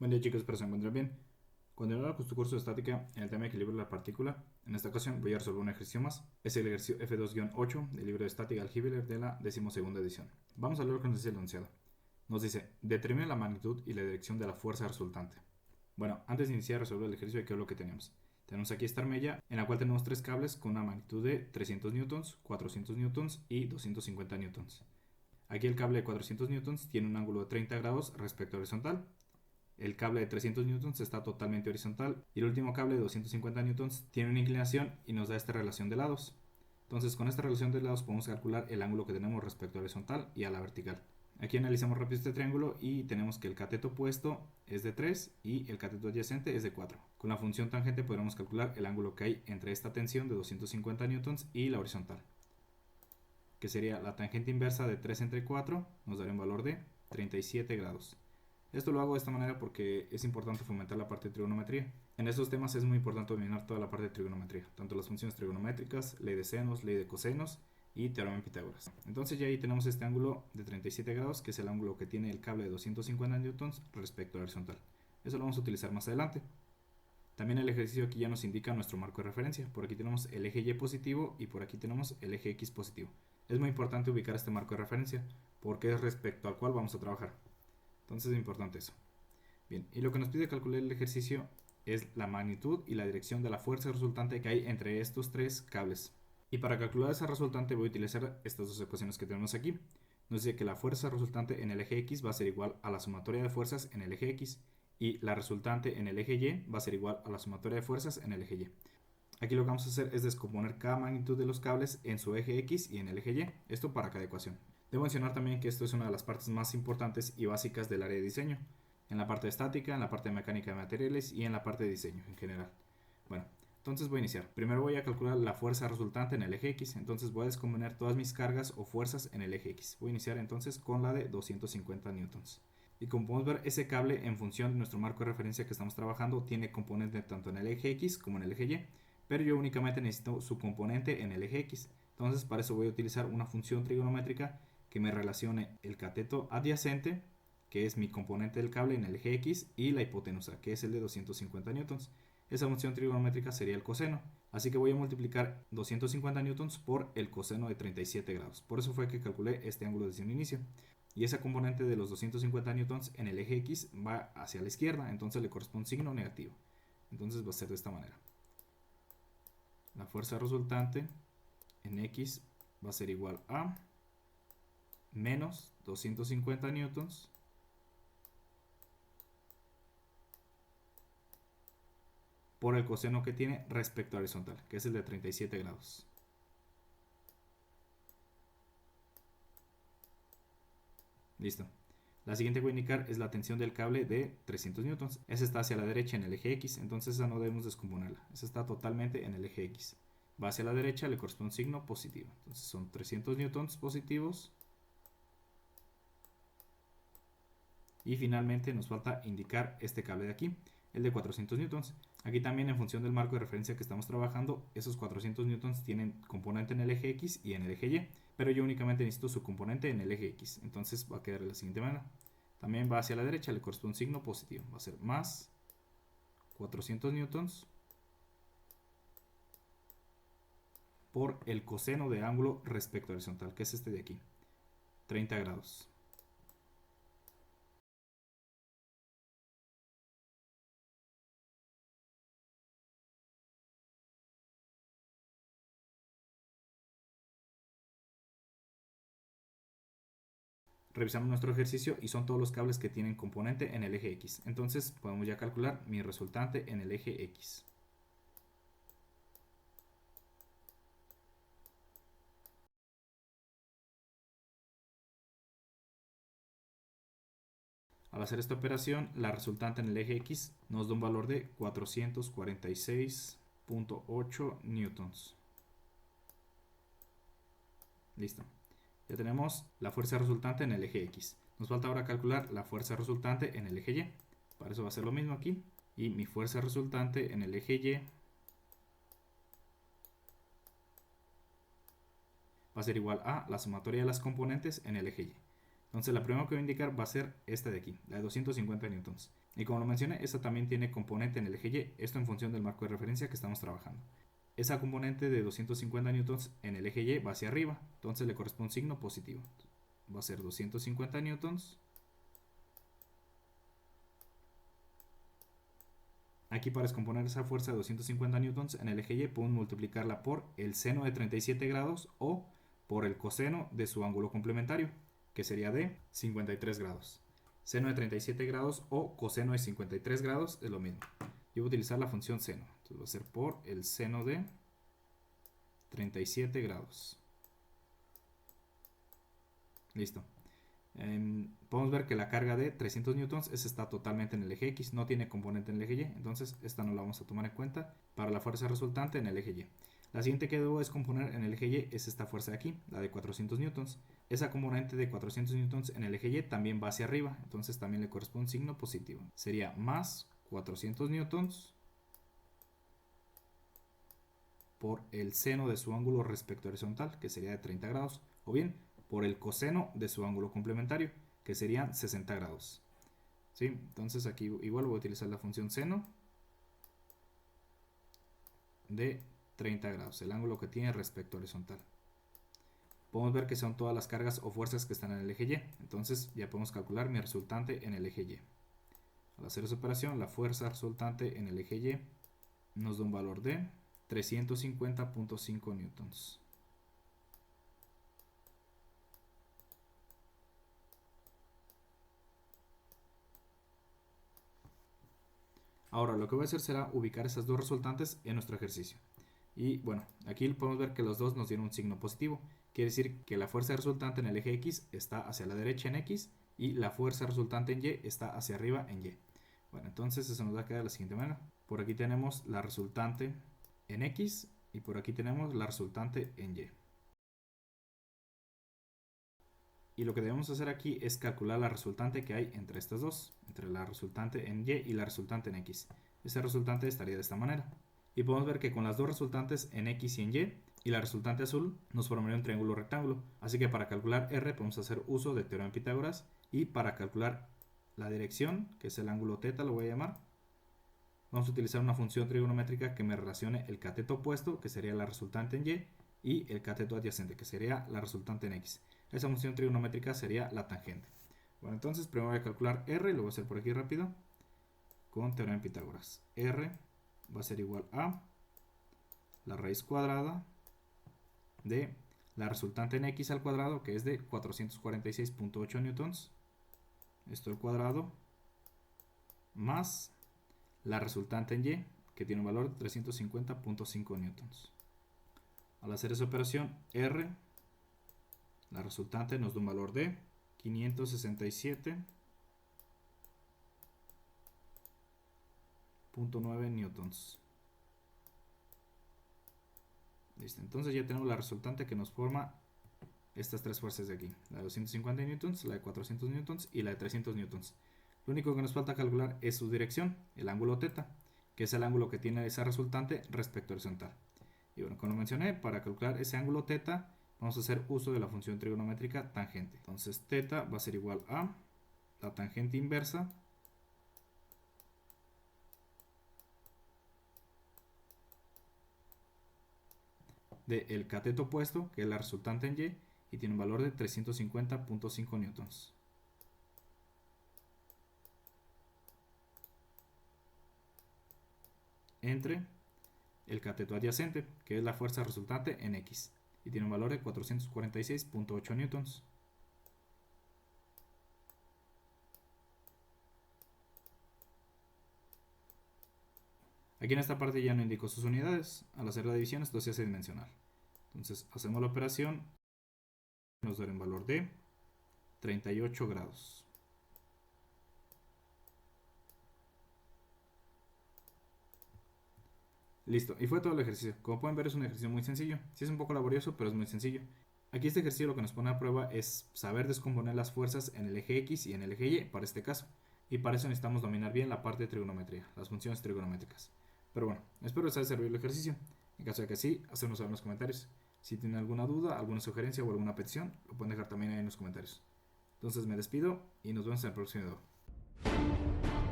Buen día chicos, espero se encuentren bien. Continuando con tu curso de estática en el tema de equilibrio de la partícula, en esta ocasión voy a resolver un ejercicio más. Es el ejercicio F2-8 del libro de estática Aljibeler de la 12ª edición. Vamos a leer lo que nos dice el enunciado. Nos dice, determina la magnitud y la dirección de la fuerza resultante. Bueno, antes de iniciar a resolver el ejercicio, ¿qué es lo que tenemos? Tenemos aquí esta armella en la cual tenemos tres cables con una magnitud de 300 newtons, 400 newtons y 250 newtons. Aquí el cable de 400 newtons tiene un ángulo de 30 grados respecto a horizontal. El cable de 300 newtons está totalmente horizontal y el último cable de 250 newtons tiene una inclinación y nos da esta relación de lados. Entonces con esta relación de lados podemos calcular el ángulo que tenemos respecto a la horizontal y a la vertical. Aquí analizamos rápido este triángulo y tenemos que el cateto opuesto es de 3 y el cateto adyacente es de 4. Con la función tangente podremos calcular el ángulo que hay entre esta tensión de 250 newtons y la horizontal, que sería la tangente inversa de 3 entre 4, nos daría un valor de 37 grados. Esto lo hago de esta manera porque es importante fomentar la parte de trigonometría. En estos temas es muy importante dominar toda la parte de trigonometría, tanto las funciones trigonométricas, ley de senos, ley de cosenos y teorema de Pitágoras. Entonces ya ahí tenemos este ángulo de 37 grados, que es el ángulo que tiene el cable de 250 newtons respecto a la horizontal. Eso lo vamos a utilizar más adelante. También el ejercicio aquí ya nos indica nuestro marco de referencia. Por aquí tenemos el eje Y positivo y por aquí tenemos el eje X positivo. Es muy importante ubicar este marco de referencia porque es respecto al cual vamos a trabajar. Entonces es importante eso. Bien, y lo que nos pide calcular el ejercicio es la magnitud y la dirección de la fuerza resultante que hay entre estos tres cables. Y para calcular esa resultante voy a utilizar estas dos ecuaciones que tenemos aquí. Nos dice que la fuerza resultante en el eje X va a ser igual a la sumatoria de fuerzas en el eje X y la resultante en el eje Y va a ser igual a la sumatoria de fuerzas en el eje Y. Aquí lo que vamos a hacer es descomponer cada magnitud de los cables en su eje X y en el eje Y, esto para cada ecuación. Debo mencionar también que esto es una de las partes más importantes y básicas del área de diseño, en la parte de estática, en la parte de mecánica de materiales y en la parte de diseño en general. Bueno, entonces voy a iniciar. Primero voy a calcular la fuerza resultante en el eje X, entonces voy a descomponer todas mis cargas o fuerzas en el eje X. Voy a iniciar entonces con la de 250 newtons. Y como podemos ver, ese cable en función de nuestro marco de referencia que estamos trabajando tiene componente tanto en el eje X como en el eje Y, pero yo únicamente necesito su componente en el eje X. Entonces para eso voy a utilizar una función trigonométrica que me relacione el cateto adyacente, que es mi componente del cable en el eje X, y la hipotenusa, que es el de 250 newtons. Esa función trigonométrica sería el coseno. Así que voy a multiplicar 250 newtons por el coseno de 37 grados. Por eso fue que calculé este ángulo desde un inicio. Y esa componente de los 250 newtons en el eje X va hacia la izquierda, entonces le corresponde un signo negativo. Entonces va a ser de esta manera. La fuerza resultante en X va a ser igual a menos 250 newtons por el coseno que tiene respecto a horizontal, que es el de 37 grados. Listo. La siguiente que voy a indicar es la tensión del cable de 300 newtons. Esa está hacia la derecha en el eje X, entonces esa no debemos descomponerla. Esa está totalmente en el eje X. Va hacia la derecha, le corresponde un signo positivo. Entonces son 300 newtons positivos. Y finalmente nos falta indicar este cable de aquí, el de 400 newtons. Aquí también en función del marco de referencia que estamos trabajando, esos 400 newtons tienen componente en el eje X y en el eje Y, pero yo únicamente necesito su componente en el eje X, entonces va a quedar de la siguiente manera. También va hacia la derecha, le corresponde un signo positivo, va a ser más 400 newtons por el coseno de ángulo respecto horizontal, que es este de aquí, 30 grados. Revisamos nuestro ejercicio y son todos los cables que tienen componente en el eje X. Entonces podemos ya calcular mi resultante en el eje X. Al hacer esta operación, la resultante en el eje X nos da un valor de 446.8 newtons. Listo. Ya tenemos la fuerza resultante en el eje X. Nos falta ahora calcular la fuerza resultante en el eje Y. Para eso va a ser lo mismo aquí. Y mi fuerza resultante en el eje Y va a ser igual a la sumatoria de las componentes en el eje Y. Entonces la primera que voy a indicar va a ser esta de aquí, la de 250 newtons. Y como lo mencioné, esta también tiene componente en el eje Y, esto en función del marco de referencia que estamos trabajando. Esa componente de 250 newtons en el eje Y va hacia arriba, entonces le corresponde un signo positivo. Va a ser 250 newtons. Aquí para descomponer esa fuerza de 250 newtons en el eje Y podemos multiplicarla por el seno de 37 grados o por el coseno de su ángulo complementario, que sería de 53 grados. Seno de 37 grados o coseno de 53 grados es lo mismo. Yo voy a utilizar la función seno. Entonces va a ser por el seno de 37 grados. Listo. Podemos ver que la carga de 300 newtons está totalmente en el eje X, no tiene componente en el eje Y, entonces esta no la vamos a tomar en cuenta para la fuerza resultante en el eje Y. La siguiente que debo descomponer en el eje Y es esta fuerza de aquí, la de 400 newtons. Esa componente de 400 newtons en el eje Y también va hacia arriba, entonces también le corresponde un signo positivo. Sería más 400 newtons por el seno de su ángulo respecto horizontal, que sería de 30 grados, o bien por el coseno de su ángulo complementario, que serían 60 grados. ¿Sí? Entonces aquí igual voy a utilizar la función seno de 30 grados, el ángulo que tiene respecto horizontal. Podemos ver que son todas las cargas o fuerzas que están en el eje Y, entonces ya podemos calcular mi resultante en el eje Y. Al hacer esa operación, la fuerza resultante en el eje Y nos da un valor de 350.5 newtons. Ahora lo que voy a hacer será ubicar esas dos resultantes en nuestro ejercicio. Y bueno, aquí podemos ver que los dos nos dieron un signo positivo. Quiere decir que la fuerza resultante en el eje X está hacia la derecha en X y la fuerza resultante en Y está hacia arriba en Y. Bueno, entonces eso nos va a quedar de la siguiente manera. Por aquí tenemos la resultante en X y por aquí tenemos la resultante en Y. Y lo que debemos hacer aquí es calcular la resultante que hay entre estas dos, entre la resultante en Y y la resultante en X. Esa resultante estaría de esta manera. Y podemos ver que con las dos resultantes en X y en Y la resultante azul nos formaría un triángulo rectángulo. Así que para calcular R podemos hacer uso del teorema de Pitágoras y para calcular la dirección, que es el ángulo θ, lo voy a llamar, vamos a utilizar una función trigonométrica que me relacione el cateto opuesto, que sería la resultante en Y, y el cateto adyacente, que sería la resultante en X. Esa función trigonométrica sería la tangente. Bueno, entonces primero voy a calcular R, lo voy a hacer por aquí rápido, con teorema de Pitágoras. R va a ser igual a la raíz cuadrada de la resultante en X al cuadrado, que es de 446.8 newtons, esto al cuadrado, más la resultante en Y, que tiene un valor de 350.5 newtons. Al hacer esa operación, R, la resultante nos da un valor de 567.9 newtons. Listo, entonces ya tenemos la resultante que nos forma estas tres fuerzas de aquí, la de 250 newtons, la de 400 newtons y la de 300 newtons. Lo único que nos falta calcular es su dirección, el ángulo θ, que es el ángulo que tiene esa resultante respecto horizontal. Y bueno, como mencioné, para calcular ese ángulo θ vamos a hacer uso de la función trigonométrica tangente. Entonces θ va a ser igual a la tangente inversa del cateto opuesto, que es la resultante en Y tiene un valor de 350.5 newtons. Entre el cateto adyacente, que es la fuerza resultante en X, y tiene un valor de 446.8 newtons. Aquí en esta parte ya no indico sus unidades. Al hacer la división esto se hace dimensional. Entonces hacemos la operación, nos da un valor de 38 grados. Listo, y fue todo el ejercicio. Como pueden ver es un ejercicio muy sencillo. Sí es un poco laborioso, pero es muy sencillo. Aquí este ejercicio lo que nos pone a prueba es saber descomponer las fuerzas en el eje X y en el eje Y, para este caso. Y para eso necesitamos dominar bien la parte de trigonometría, las funciones trigonométricas. Pero bueno, espero les haya servido el ejercicio. En caso de que sí, hacednos saber en los comentarios. Si tienen alguna duda, alguna sugerencia o alguna petición, lo pueden dejar también ahí en los comentarios. Entonces me despido y nos vemos en el próximo video.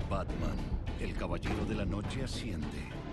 Batman, el Caballero de la Noche asciende.